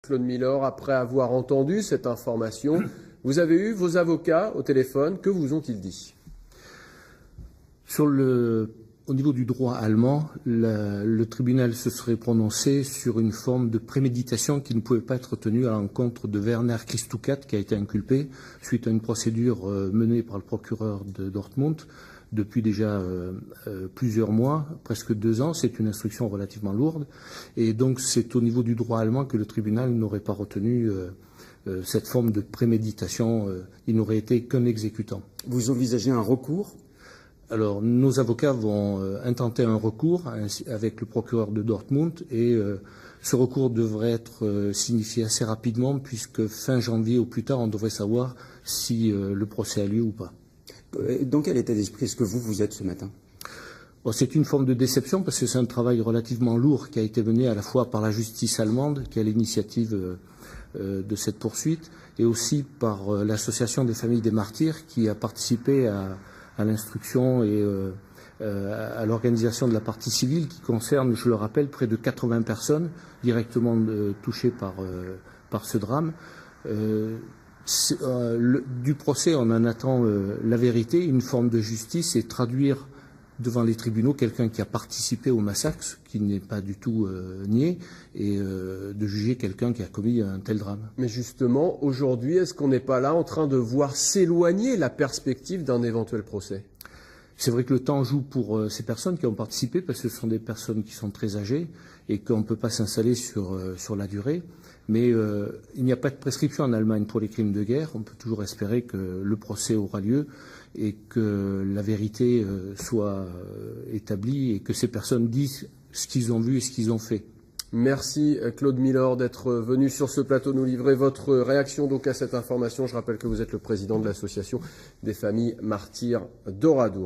Claude Milor, après avoir entendu cette information, vous avez eu vos avocats au téléphone. Que vous ont-ils dit? Au niveau du droit allemand, le tribunal se serait prononcé sur une forme de préméditation qui ne pouvait pas être tenue à l'encontre de Werner Christukat, qui a été inculpé suite à une procédure menée par le procureur de Dortmund depuis déjà plusieurs mois, presque 2 ans. C'est une instruction relativement lourde. Et donc c'est au niveau du droit allemand que le tribunal n'aurait pas retenu cette forme de préméditation. Il n'aurait été qu'un exécutant. Vous envisagez un recours ? Alors, nos avocats vont intenter un recours avec le procureur de Dortmund et ce recours devrait être signifié assez rapidement puisque fin janvier ou plus tard, on devrait savoir si le procès a lieu ou pas. Dans quel état d'esprit est-ce que vous êtes ce matin ? Bon, c'est une forme de déception parce que c'est un travail relativement lourd qui a été mené à la fois par la justice allemande, qui a l'initiative de cette poursuite, et aussi par l'association des familles des martyrs qui a participé à l'instruction et à l'organisation de la partie civile qui concerne, je le rappelle, près de 80 personnes directement touchées par ce drame. Du procès, on en attend la vérité, une forme de justice et traduire devant les tribunaux quelqu'un qui a participé au massacre, qui n'est pas du tout nié, et de juger quelqu'un qui a commis un tel drame. Mais justement, aujourd'hui, est-ce qu'on n'est pas là en train de voir s'éloigner la perspective d'un éventuel procès ? C'est vrai que le temps joue pour ces personnes qui ont participé, parce que ce sont des personnes qui sont très âgées et qu'on ne peut pas s'installer sur la durée. Mais il n'y a pas de prescription en Allemagne pour les crimes de guerre. On peut toujours espérer que le procès aura lieu et que la vérité soit établie et que ces personnes disent ce qu'ils ont vu et ce qu'ils ont fait. Merci Claude Milor d'être venu sur ce plateau nous livrer votre réaction donc à cette information. Je rappelle que vous êtes le président de l'association des familles martyrs d'Oradour.